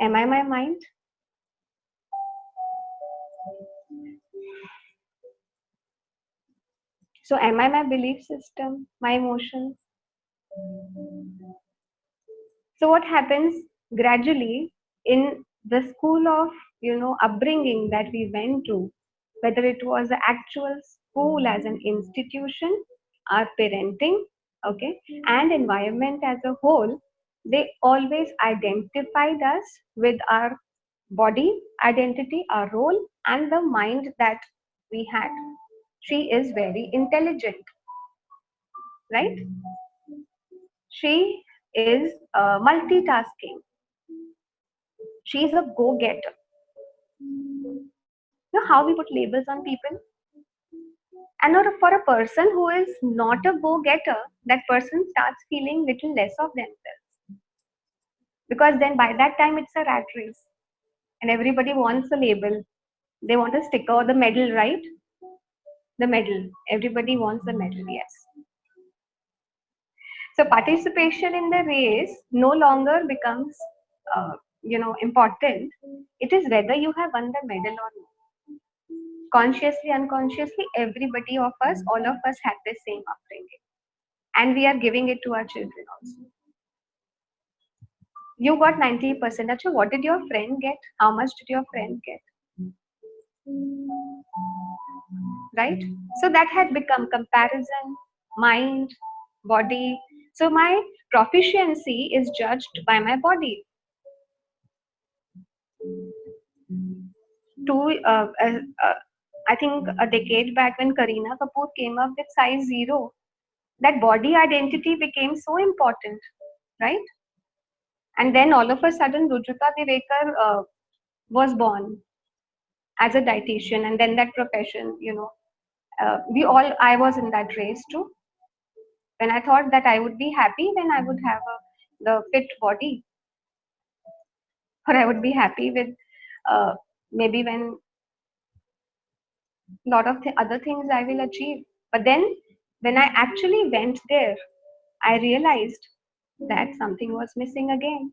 Am I my mind? So am I my belief system, my emotions? So what happens gradually in the school of, upbringing that we went to, whether it was the actual school as an institution, our parenting, okay, and environment as a whole, they always identified us with our body identity, our role, and the mind that we had. She is very intelligent, right? She is multitasking. She is a go-getter. You know how we put labels on people? And for a person who is not a go-getter, that person starts feeling little less of themselves. Because then by that time it's a rat race. And everybody wants a label. They want a sticker or the medal, right? The medal. Everybody wants the medal, yes. So participation in the race no longer becomes, important. It is whether you have won the medal or not. Consciously, unconsciously, everybody of us, all of us had the same upbringing, and we are giving it to our children also. You got 90%. Achha, what did your friend get? How much did your friend get? Right? So that had become comparison, mind, body. So my proficiency is judged by my body. I think a decade back when Kareena Kapoor came up with size zero, that body identity became so important, right? And then all of a sudden, Rujita Divekar was born as a dietitian, and then that profession, I was in that race too. When I thought that I would be happy when I would have the fit body, or I would be happy with maybe when lot of other things I will achieve. But then when I actually went there, I realized that something was missing again.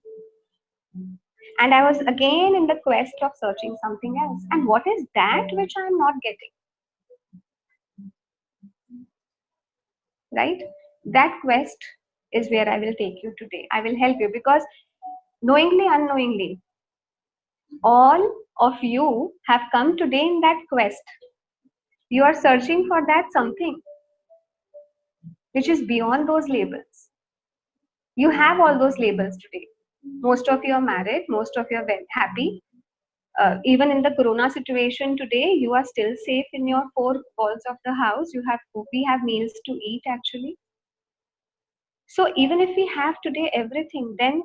And I was again in the quest of searching something else. And what is that which I'm not getting? Right? That quest is where I will take you today. I will help you because knowingly, unknowingly, all of you have come today in that quest. You are searching for that something which is beyond those labels. You have all those labels today. Most of you are married, most of you are very happy. Even in the corona situation today, you are still safe in your four walls of the house. We have meals to eat actually. So even if we have today everything, then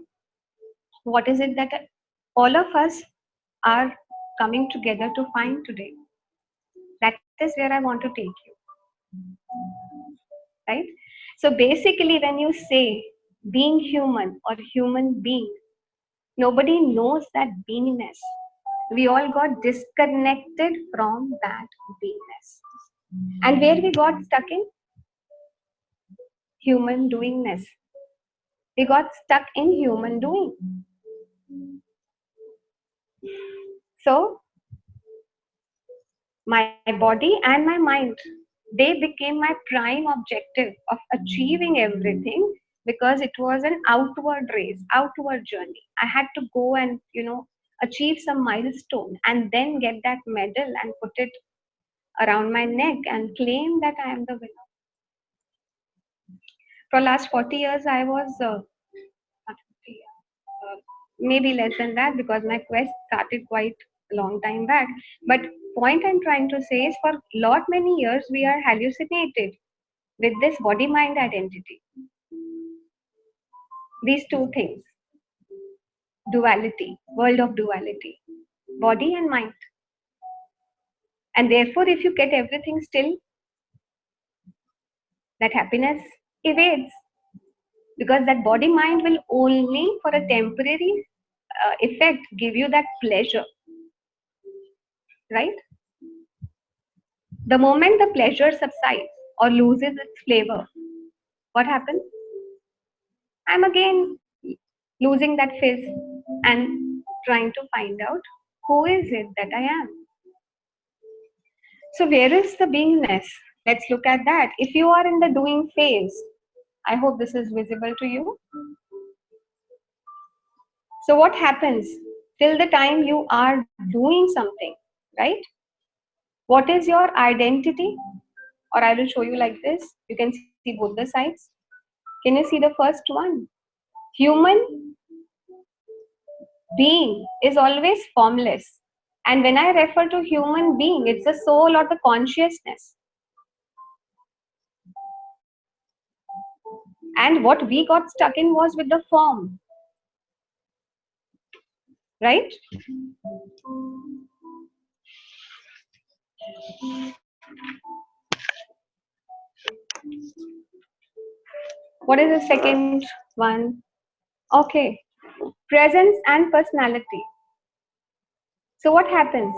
what is it that all of us are coming together to find today? That is where I want to take you. Right? So basically, when you say being human or human being, nobody knows that beingness. We all got disconnected from that beingness. And where we got stuck in? Human doingness. We got stuck in human doing. So, my body and my mind, they became my prime objective of achieving everything because it was an outward race, outward journey. I had to go and, achieve some milestone and then get that medal and put it around my neck and claim that I am the winner. For last 40 years, I was, not 50, maybe less than that because my quest started quite a long time back. But point I'm trying to say is for lot many years, we are hallucinated with this body mind identity. These two things, duality, world of duality, body and mind. And therefore, if you get everything still, that happiness evades because that body mind will only for a temporary effect give you that pleasure, right? The moment the pleasure subsides or loses its flavor, what happens? I'm again losing that fizz and trying to find out who is it that I am. So where is the beingness? Let's look at that. If you are in the doing phase, I hope this is visible to you. So what happens till the time you are doing something, right? What is your identity? Or I will show you like this. You can see both the sides. Can you see the first one? Human being is always formless. And when I refer to human being, it's the soul or the consciousness. And what we got stuck in was with the form, right? What is the second one? Okay, presence and personality. So what happens?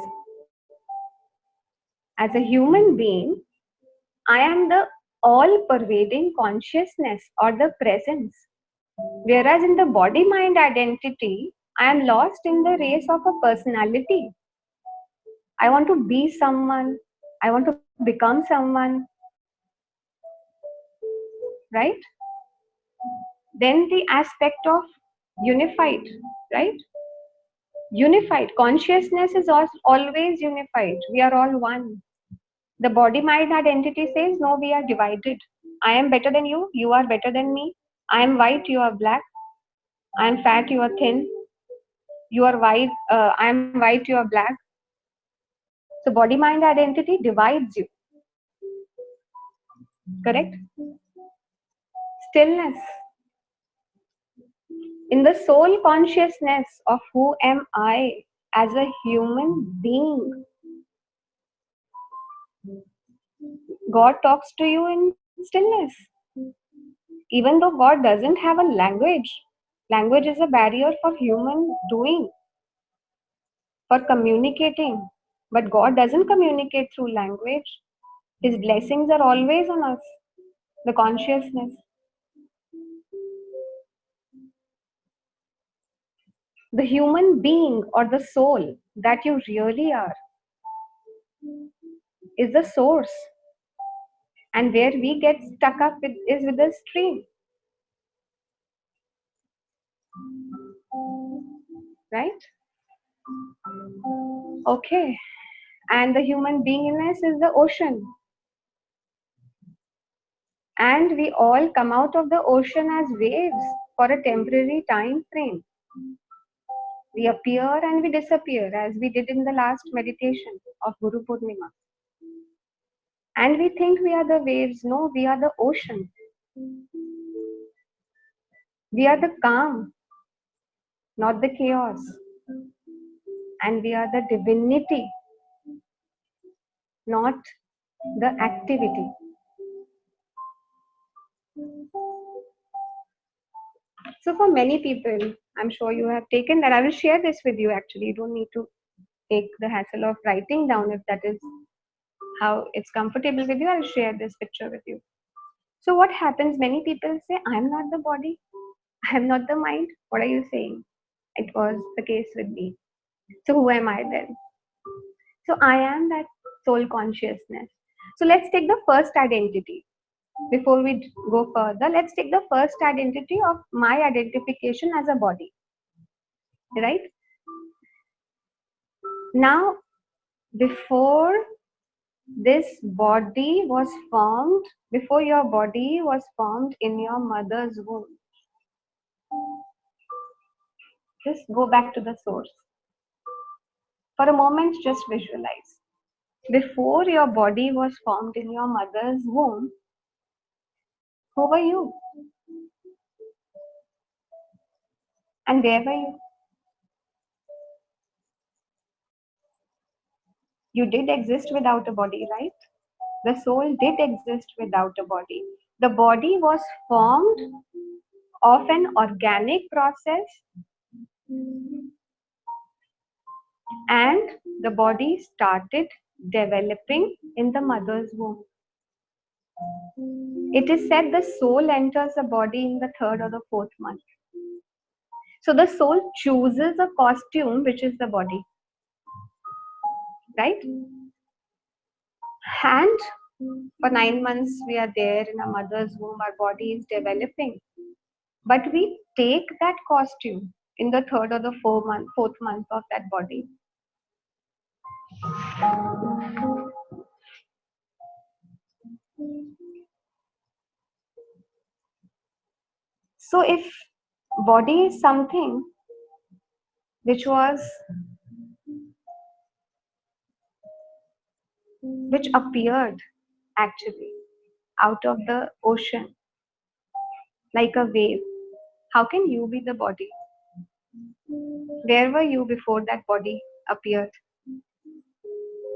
As a human being, I am the all-pervading consciousness or the presence. Whereas in the body-mind identity, I am lost in the race of a personality. I want to be someone. I want to become someone. Right? Then the aspect of unified, right? Unified. Consciousness is always unified. We are all one. The body-mind identity says, no, we are divided. I am better than you. You are better than me. I am white. You are black. I am fat. You are thin. You are white. I am white. You are black. So body-mind identity divides you. Correct? Stillness. In the soul consciousness of who am I as a human being, God talks to you in stillness. Even though God doesn't have a language, language is a barrier for human doing, for communicating. But God doesn't communicate through language. His blessings are always on us, the consciousness. The human being or the soul that you really are is the source. And where we get stuck up with is with the stream. Right? Okay. And the human beingness is the ocean. And we all come out of the ocean as waves for a temporary time frame. We appear and we disappear as we did in the last meditation of Guru Purnima. And we think we are the waves. No, we are the ocean. We are the calm, not the chaos. And we are the divinity, not the activity. So for many people, I'm sure you have taken that. I will share this with you actually. You don't need to take the hassle of writing down if that is how it's comfortable with you. I'll share this picture with you. So what happens? Many people say, I'm not the body. I'm not the mind. What are you saying? It was the case with me. So who am I then? So I am that soul consciousness. So let's take the first identity. Before we go further, let's take the first identity of my identification as a body. Right? Now, before this body was formed, before your body was formed in your mother's womb, just go back to the source. For a moment, just visualize. Before your body was formed in your mother's womb, who were you? And where were you? You did exist without a body, right? The soul did exist without a body. The body was formed of an organic process, and the body started developing in the mother's womb. It is said the soul enters the body in the third or the fourth month. So the soul chooses a costume, which is the body, right? And for 9 months, we are there in our mother's womb, our body is developing. But we take that costume in the third or the fourth month of that body. So if body is something which appeared actually out of the ocean like a wave, how can you be the body? Where were you before that body appeared?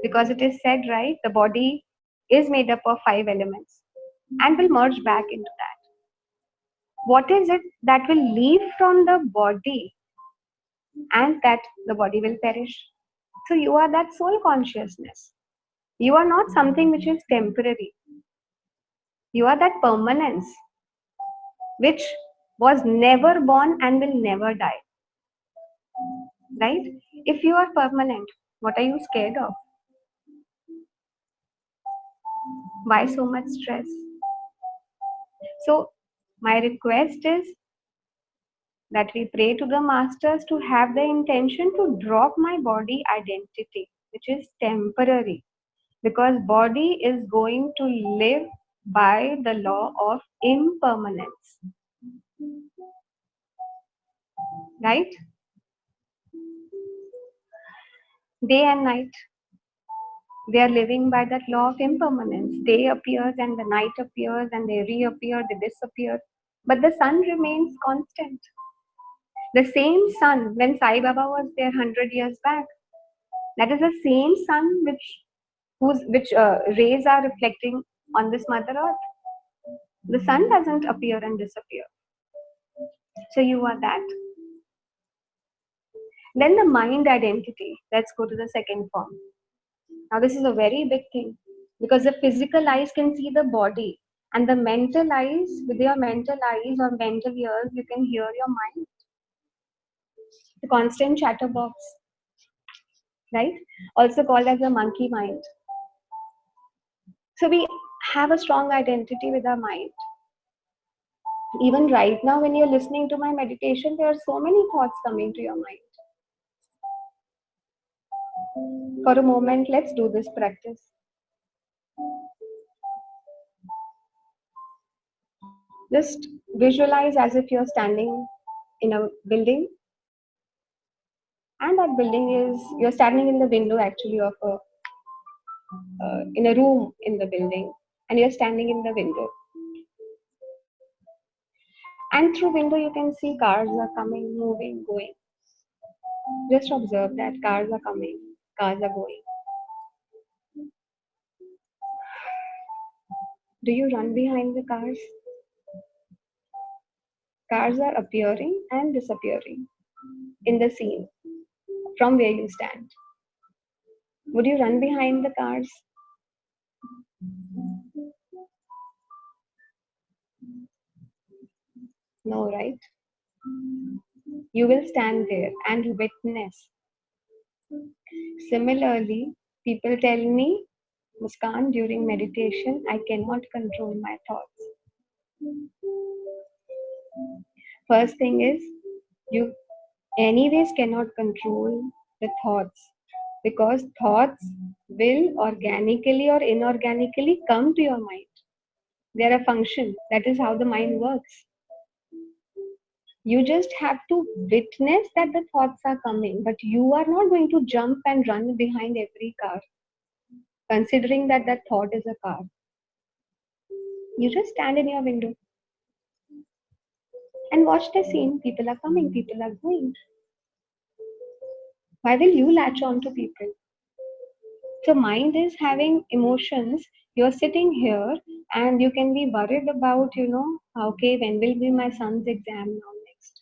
Because it is said, right, the body is made up of 5 elements and will merge back into that. What is it that will leave from the body and that the body will perish? So you are that soul consciousness. You are not something which is temporary. You are that permanence which was never born and will never die. Right? If you are permanent, what are you scared of? Why so much stress? So, my request is that we pray to the masters to have the intention to drop my body identity, which is temporary, because body is going to live by the law of impermanence, right? Day and night, they are living by that law of impermanence. Day appears and the night appears and they reappear, they disappear, but the sun remains constant. The same sun when Sai Baba was there 100 years back, that is the same sun which rays are reflecting on this Mother Earth. The sun doesn't appear and disappear. So you are that. Then the mind identity. Let's go to the second form. Now this is a very big thing because the physical eyes can see the body, and the mental eyes, with your mental eyes or mental ears, you can hear your mind. The constant chatterbox, right? Also called as a monkey mind. So we have a strong identity with our mind. Even right now, when you're listening to my meditation, there are so many thoughts coming to your mind. For a moment, let's do this practice. Just visualize as if you're standing in a building, and that building is, you're standing in the window actually of in a room in the building, and you're standing in the window. And through window, you can see cars are coming, moving, going. Just observe that cars are coming, cars are going. Do you run behind the cars? Cars are appearing and disappearing in the scene from where you stand. Would you run behind the cars? No, right? You will stand there and witness. Similarly, people tell me, Muskan, during meditation, I cannot control my thoughts. First thing is, you anyways cannot control the thoughts, because thoughts will organically or inorganically come to your mind. They're a function. That is how the mind works. You just have to witness that the thoughts are coming, but you are not going to jump and run behind every car, considering that that thought is a car. You just stand in your window and watch the scene. People are coming, people are going. Why will you latch on to people? So mind is having emotions. You're sitting here and you can be worried about, okay, when will be my son's exam now next?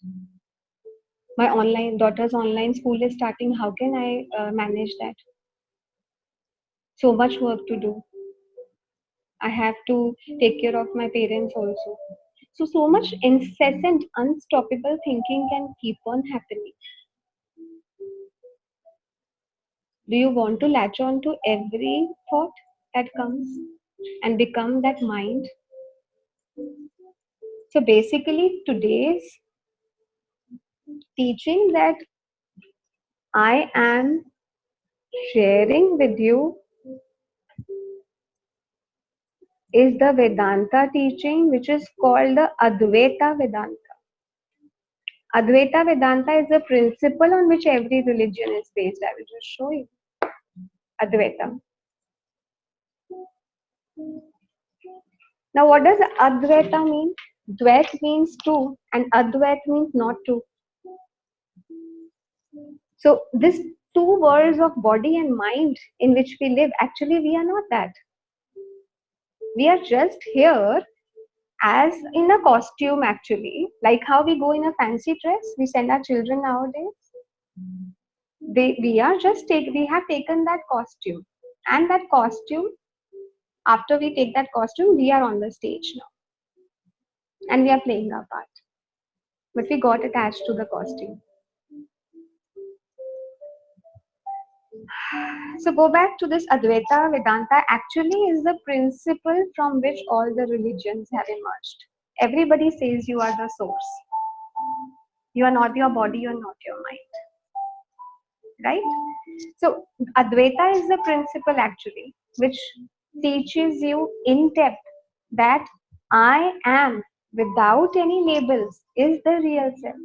My daughter's online school is starting. How can I manage that? So much work to do. I have to take care of my parents also. So much incessant, unstoppable thinking can keep on happening. Do you want to latch on to every thought that comes and become that mind? So basically, today's teaching that I am sharing with you is the Vedanta teaching, which is called the Advaita Vedanta. Advaita Vedanta is the principle on which every religion is based. I will just show you. Advaita. Now, what does Advaita mean? Dvait means two, and Advait means not two. So, this two worlds of body and mind in which we live, actually, we are not that. We are just here as in a costume, actually, like how we go in a fancy dress, we send our children nowadays. We are just we have taken that costume, and that costume, after we take that costume, we are on the stage now, and we are playing our part, but we got attached to the costume. So go back to this Advaita Vedanta actually is the principle from which all the religions have emerged. Everybody says you are the source. You are not your body, you are not your mind. Right? So Advaita is the principle actually which teaches you in depth that I am without any labels is the real self.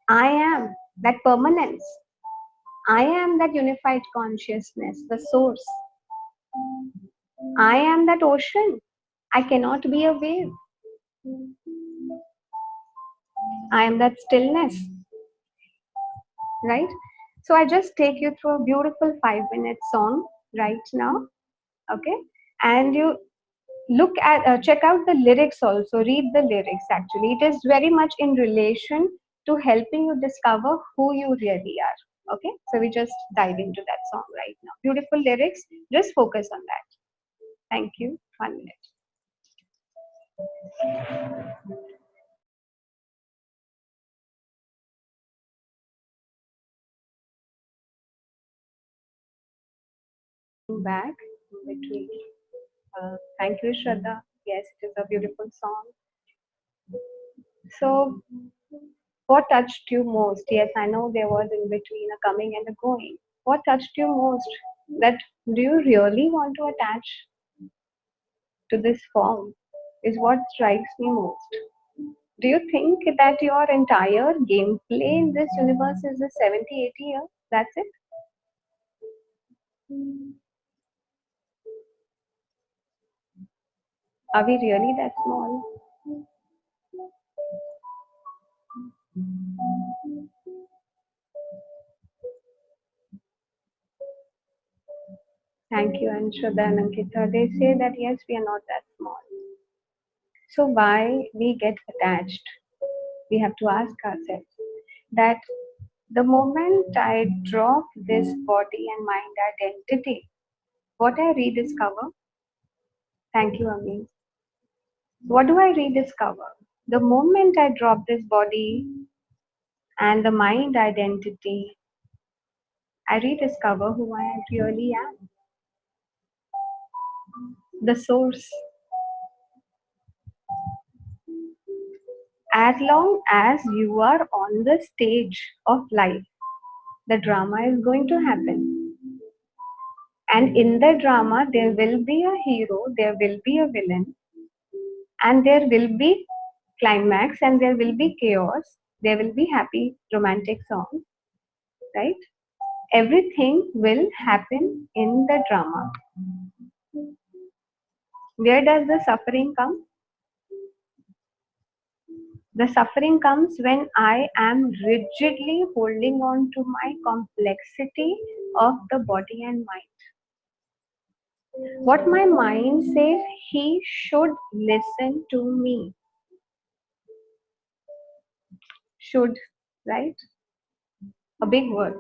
I am that permanence. I am that unified consciousness, the source. I am that ocean. I cannot be a wave. I am that stillness. Right? So I just take you through a beautiful 5-minute song right now. Okay? And you look at, check out the lyrics also. Read the lyrics actually. It is very much in relation to helping you discover who you really are. Okay? So we just dive into that song right now. Beautiful lyrics. Just focus on that. Thank you. 1 minute. Back in between. Thank you, Shraddha. Yes, it is a beautiful song. So, what touched you most? Yes, I know there was in between a coming and a going. What touched you most? That do you really want to attach to this form? Is what strikes me most. Do you think that your entire gameplay in this universe is the 70, 80 years? That's it? Are we really that small? Thank you, Anshada and Ankita. They say that yes, we are not that small. So why we get attached? We have to ask ourselves that the moment I drop this body and mind identity, what I rediscover? Thank you, Ami. What do I rediscover? The moment I drop this body and the mind identity, I rediscover who I really am. The source. As long as you are on the stage of life, the drama is going to happen. And in the drama, there will be a hero, there will be a villain, and there will be climax, and there will be chaos, there will be happy romantic songs, right? Everything will happen in the drama. Where does the suffering come? The suffering comes when I am rigidly holding on to my complexity of the body and mind. What my mind says, he should listen to me. Should, right? A big word.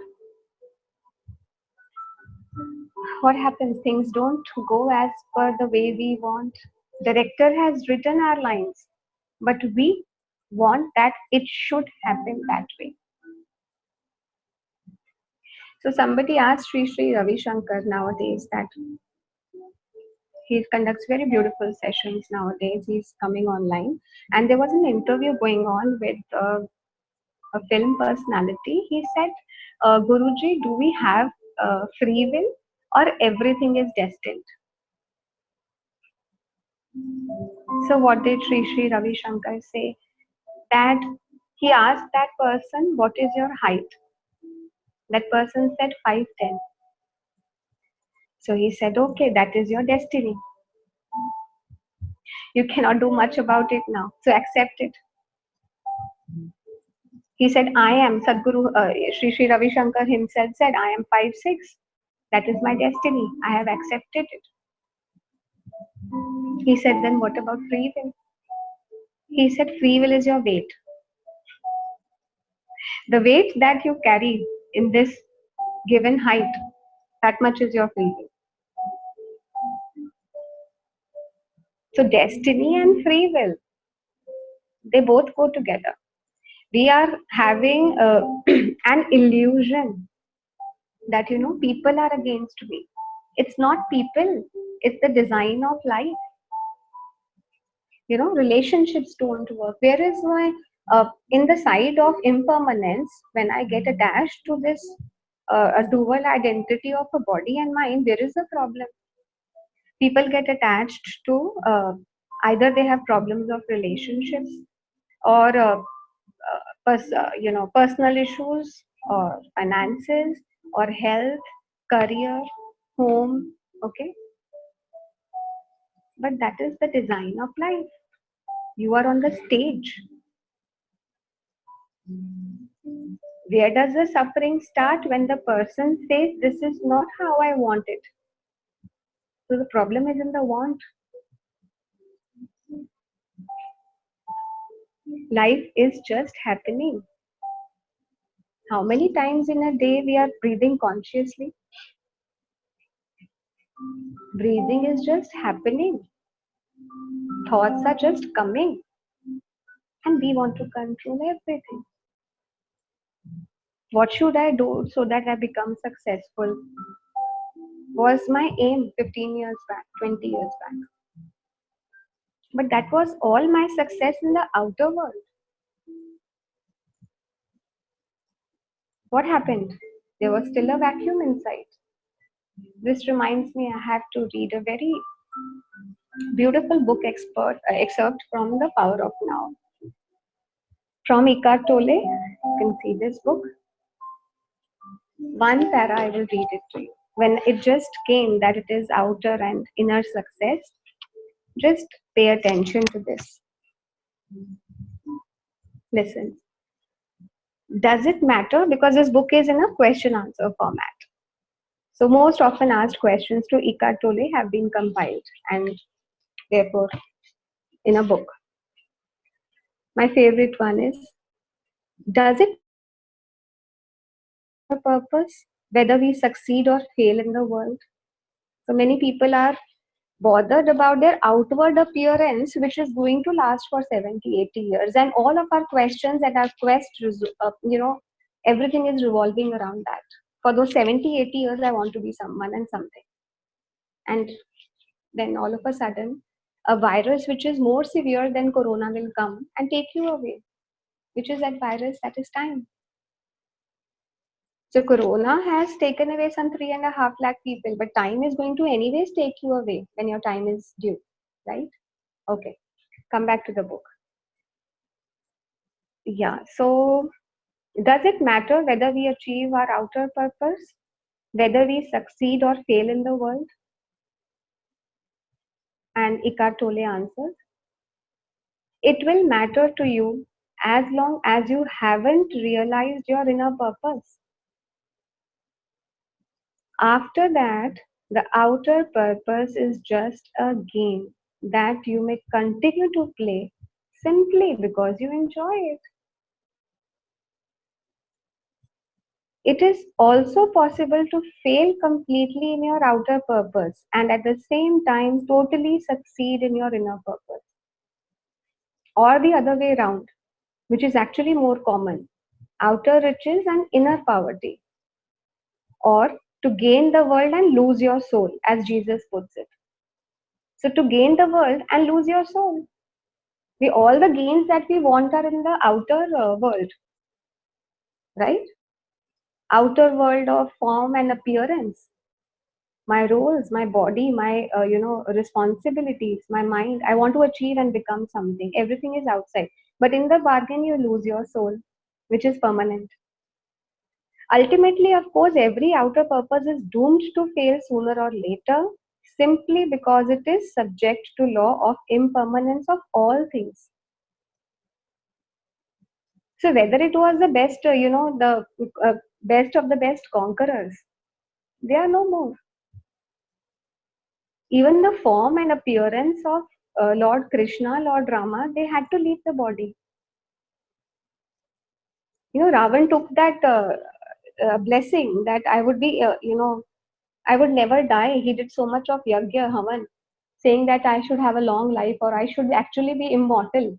What happens? Things don't go as per the way we want. Director has written our lines, but we want that it should happen that way. So somebody asked Sri Ravi Shankar nowadays that he conducts very beautiful sessions nowadays. He's coming online, and there was an interview going on with a film personality. He said, "Guruji, do we have free will, or everything is destined?" So what did Sri Ravi Shankar say? That he asked that person, "What is your height?" That person said 5'10". So he said, "Okay, that is your destiny. You cannot do much about it now. So accept it." He said, "I am Sadhguru." Sri Ravi Shankar himself said, "I am 5'6". That is my destiny. I have accepted it. He said, "Then what about free will?" He said, "Free will is your weight. The weight that you carry in this given height, that much is your free will." So destiny and free will, they both go together. We are having an illusion that people are against me. It's not people, it's the design of life. Relationships don't work. Where is my in the side of impermanence, when I get attached to this a dual identity of a body and mind, there is a problem. People get attached to either they have problems of relationships, or personal issues, or finances, or health, career, home. Okay, but that is the design of life. You are on the stage. Where does the suffering start? When the person says, "This is not how I want it." So the problem is in the want. Life is just happening. How many times in a day we are breathing consciously? Breathing is just happening. Thoughts are just coming. And we want to control everything. What should I do so that I become successful? Was my aim 15 years back, 20 years back. But that was all my success in the outer world. What happened? There was still a vacuum inside. This reminds me, I have to read a very beautiful book excerpt from The Power of Now. From Eckhart Tolle. You can see this book. One para, I will read it to you. When it just came that it is outer and inner success, just pay attention to this. Listen. Does it matter? Because this book is in a question answer format. So most often asked questions to Eckhart Tolle have been compiled and therefore in a book. My favorite one is, does it purpose whether we succeed or fail in the world? So many people are bothered about their outward appearance, which is going to last for 70, 80 years. And all of our questions and our quest, everything is revolving around that. For those 70, 80 years, I want to be someone and something. And then all of a sudden, a virus which is more severe than corona will come and take you away. Which is that virus? That is time. So corona has taken away some 3.5 lakh people, but time is going to anyways take you away when your time is due, right? Okay, come back to the book. Yeah, so does it matter whether we achieve our outer purpose, whether we succeed or fail in the world? And Eckhart Tolle answers, it will matter to you as long as you haven't realized your inner purpose. After that, the outer purpose is just a game that you may continue to play simply because you enjoy it. It is also possible to fail completely in your outer purpose and at the same time totally succeed in your inner purpose. Or the other way around, which is actually more common, outer riches and inner poverty. Or to gain the world and lose your soul, as Jesus puts it. So to gain the world and lose your soul. All the gains that we want are in the outer world, right? Outer world of form and appearance, my roles, my body, my responsibilities, my mind. I want to achieve and become something. Everything is outside, but in the bargain, you lose your soul, which is permanent. Ultimately, of course, every outer purpose is doomed to fail sooner or later, simply because it is subject to law of impermanence of all things. So whether it was the best, the best of the best conquerors, they are no more. Even the form and appearance of Lord Krishna, Lord Rama, they had to leave the body. Ravan took that blessing that I would be, I would never die. He did so much of yagya, havan, saying that I should have a long life or I should actually be immortal.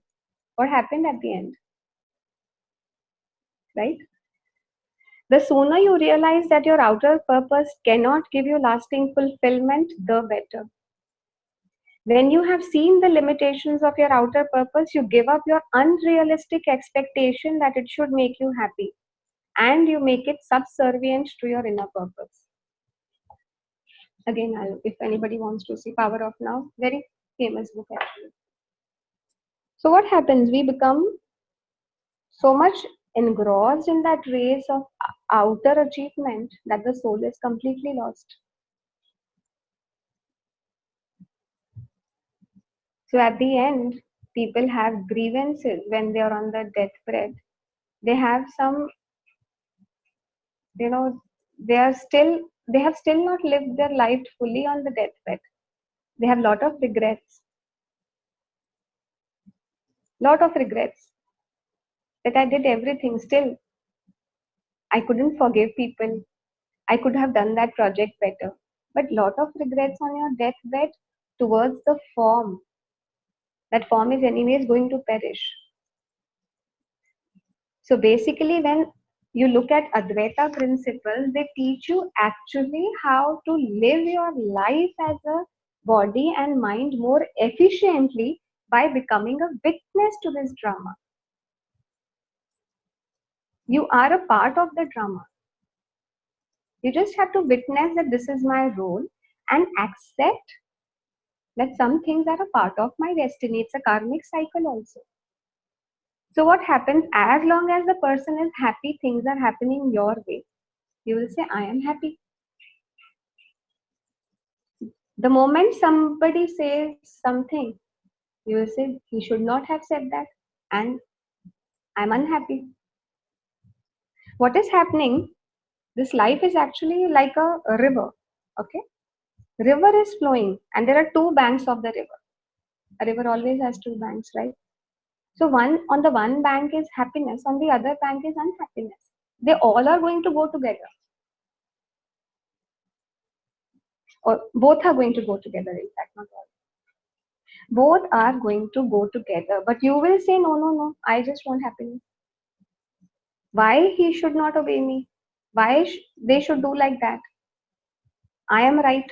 What happened at the end? Right? The sooner you realize that your outer purpose cannot give you lasting fulfillment, the better. When you have seen the limitations of your outer purpose, you give up your unrealistic expectation that it should make you happy and you make it subservient to your inner purpose. Again, if anybody wants to see Power of Now, very famous book actually. So, what happens? We become so much engrossed in that race of outer achievement that the soul is completely lost. So, at the end, people have grievances when they are on the deathbed. They have some, you know, they have still not lived their life fully on the deathbed. They have lot of regrets that I did everything. Still, I couldn't forgive people. I could have done that project better. But lot of regrets on your deathbed towards the form. That form is anyways going to perish. So basically, when you look at Advaita principles, they teach you actually how to live your life as a body and mind more efficiently by becoming a witness to this drama. You are a part of the drama. You just have to witness that this is my role and accept that some things are a part of my destiny. It's a karmic cycle also. So what happens, as long as the person is happy, things are happening your way. You will say, I am happy. The moment somebody says something, you will say, he should not have said that, and I'm unhappy. What is happening? This life is actually like a river. Okay? River is flowing, and there are two banks of the river. A river always has two banks, right? So on the one bank is happiness, on the other bank is unhappiness. They all are going to go together. Or both are going to go together, in fact, not all. Both are going to go together. But you will say, no, I just want happiness. Why he should not obey me? Why they should do like that? I am right,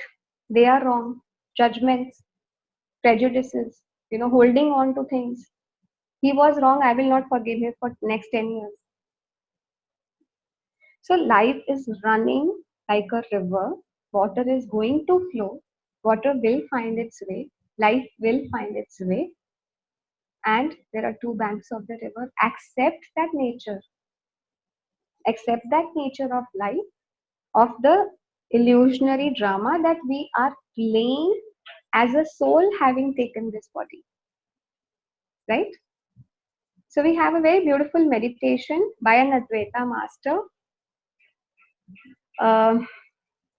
they are wrong. Judgments, prejudices, holding on to things. He was wrong, I will not forgive him for next 10 years. So life is running like a river. Water is going to flow. Water will find its way. Life will find its way. And there are two banks of the river. Accept that nature. Accept that nature of life, of the illusionary drama that we are playing as a soul having taken this body. Right? So we have a very beautiful meditation by an Advaita master.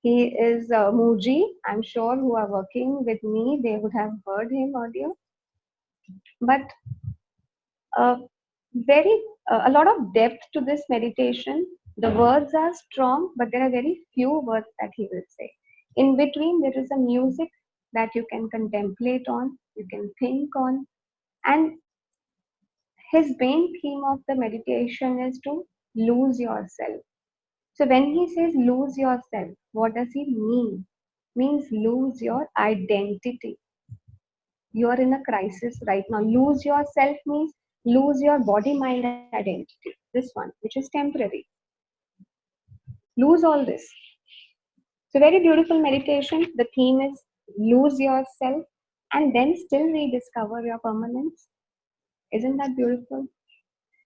He is Muji. I'm sure who are working with me, they would have heard him earlier. But a lot of depth to this meditation. The words are strong, but there are very few words that he will say. In between, there is a music that you can contemplate on, you can think on, and his main theme of the meditation is to lose yourself. So when he says lose yourself, what does he mean? Means lose your identity. You are in a crisis right now. Lose yourself means lose your body mind identity. This one, which is temporary. Lose all this. So very beautiful meditation. The theme is lose yourself and then still rediscover your permanence. Isn't that beautiful?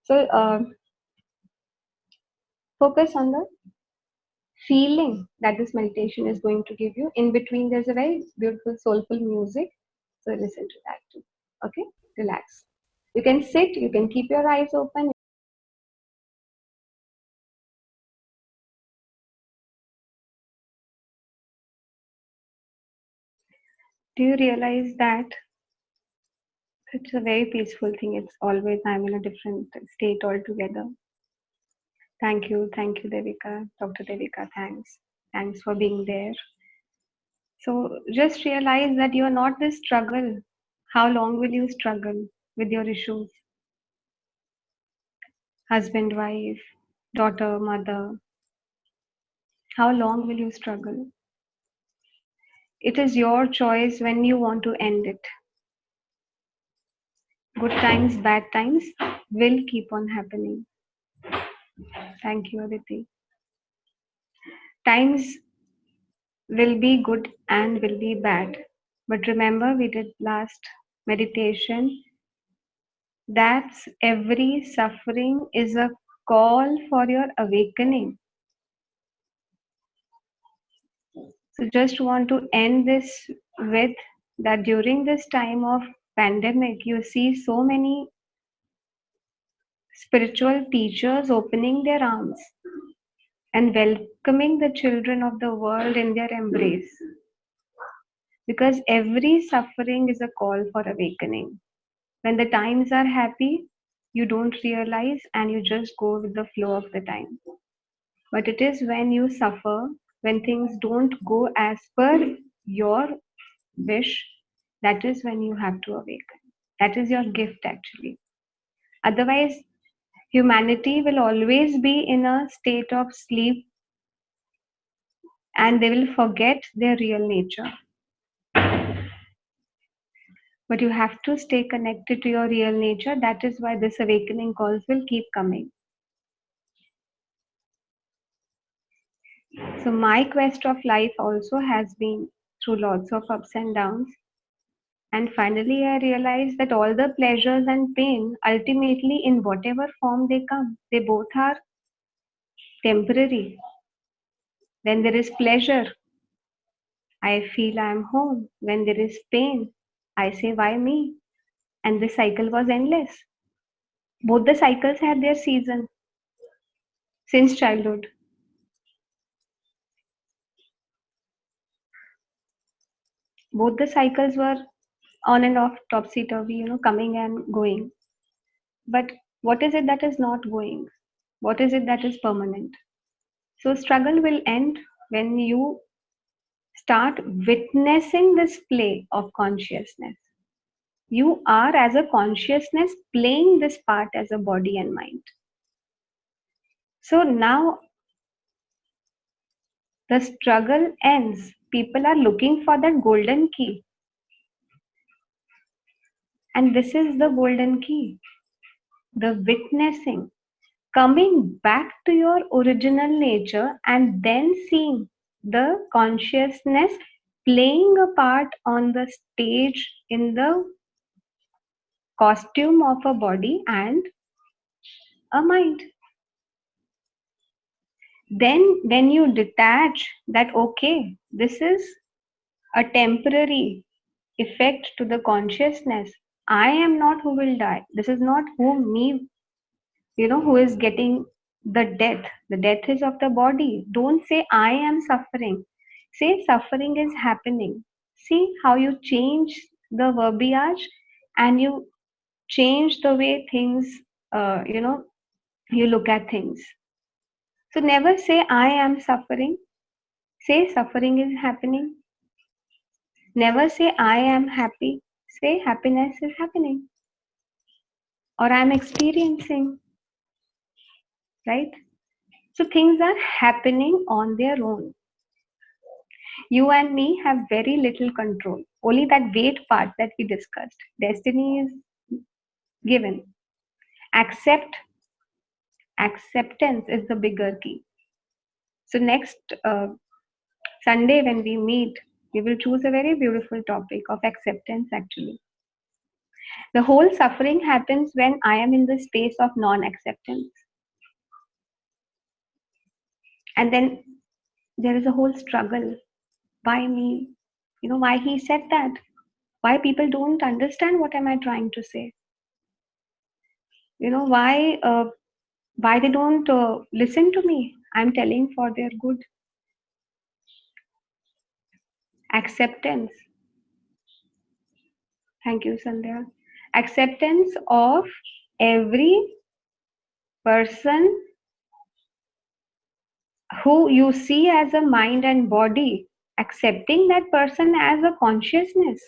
So focus on the feeling that this meditation is going to give you. In between, there's a very beautiful, soulful music. So listen to that too. Okay, relax. You can sit, you can keep your eyes open. Do you realize that it's a very peaceful thing? It's always, I'm in a different state altogether. Thank you, Devika, Dr. Devika. Thanks for being there. So just realize that you're not this struggle. How long will you struggle with your issues? Husband, wife, daughter, mother. How long will you struggle? It is your choice when you want to end it. Good times, bad times will keep on happening. Thank you, Aditi. Times will be good and will be bad. But remember, we did last meditation that every suffering is a call for your awakening. So just want to end this with that during this time of pandemic, you see so many spiritual teachers opening their arms and welcoming the children of the world in their embrace. Because every suffering is a call for awakening. When the times are happy, you don't realize and you just go with the flow of the time. But it is when you suffer, when things don't go as per your wish, that is when you have to awaken. That is your gift actually. Otherwise, humanity will always be in a state of sleep and they will forget their real nature. But you have to stay connected to your real nature. That is why this awakening calls will keep coming. So, my quest of life also has been through lots of ups and downs. And finally, I realized that all the pleasures and pain, ultimately, in whatever form they come, they both are temporary. When there is pleasure, I feel I am home. When there is pain, I say, why me? And the cycle was endless. Both the cycles had their season since childhood. Both the cycles were on and off, topsy turvy, coming and going. But what is it that is not going? What is it that is permanent? So, struggle will end when you start witnessing this play of consciousness. You are, as a consciousness, playing this part as a body and mind. So, now the struggle ends. People are looking for that golden key. And this is the golden key, the witnessing, coming back to your original nature and then seeing the consciousness playing a part on the stage in the costume of a body and a mind. Then, when you detach that, okay, this is a temporary effect to the consciousness. I am not who will die. This is not who me, who is getting the death. The death is of the body. Don't say I am suffering. Say suffering is happening. See how you change the verbiage and you change the way things, you look at things. So never say I am suffering. Say suffering is happening. Never say I am happy. Say happiness is happening or I am experiencing, right? So things are happening on their own. You and me have very little control. Only that weight part that we discussed. Destiny is given. Accept, acceptance is the bigger key. So next Sunday when we meet, we will choose a very beautiful topic of acceptance actually. The whole suffering happens when I am in the space of non-acceptance. And then there is a whole struggle. Why me? Why he said that? Why people don't understand what am I trying to say? Why they don't listen to me? I'm telling for their good. Acceptance. Thank you, Sandhya. Acceptance of every person who you see as a mind and body, accepting that person as a consciousness.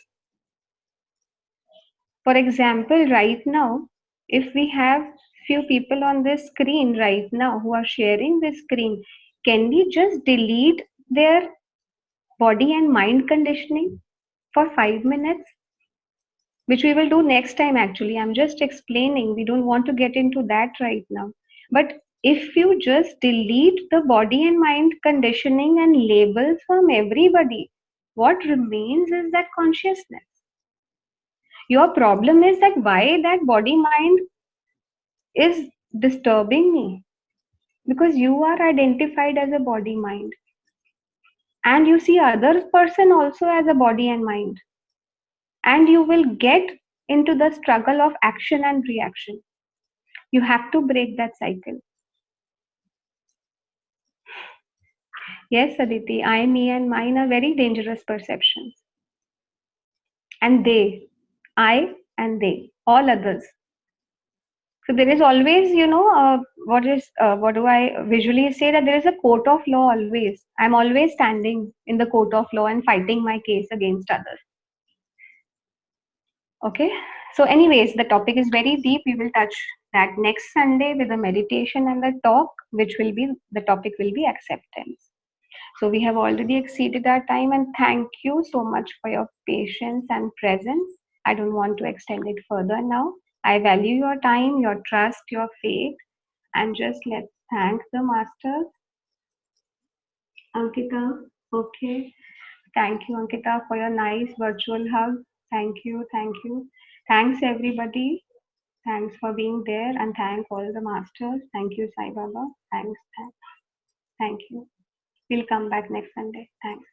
For example, right now, if we have few people on this screen right now who are sharing this screen, can we just delete their body and mind conditioning for 5 minutes? Which we will do next time actually. I'm just explaining. We don't want to get into that right now. But if you just delete the body and mind conditioning and labels from everybody, what remains is that consciousness. Your problem is that why that body mind is disturbing me, because you are identified as a body mind and you see other person also as a body and mind, and you will get into the struggle of action and reaction. You have to break that cycle. Yes, Aditi, I, me, and mine are very dangerous perceptions. And they, I, and they, all others. So there is always, what do I visually say, that there is a court of law always. I'm always standing in the court of law and fighting my case against others. Okay. So, anyways, the topic is very deep. We will touch that next Sunday with a meditation and the talk, which will be the topic will be acceptance. So we have already exceeded our time, and thank you so much for your patience and presence. I don't want to extend it further now. I value your time, your trust, your faith, and just let's thank the masters. Ankita, okay. Thank you, Ankita, for your nice virtual hug. Thank you, thank you. Thanks, everybody. Thanks for being there, and thank all the masters. Thank you, Sai Baba. Thanks. Thank you. We'll come back next Sunday. Thanks.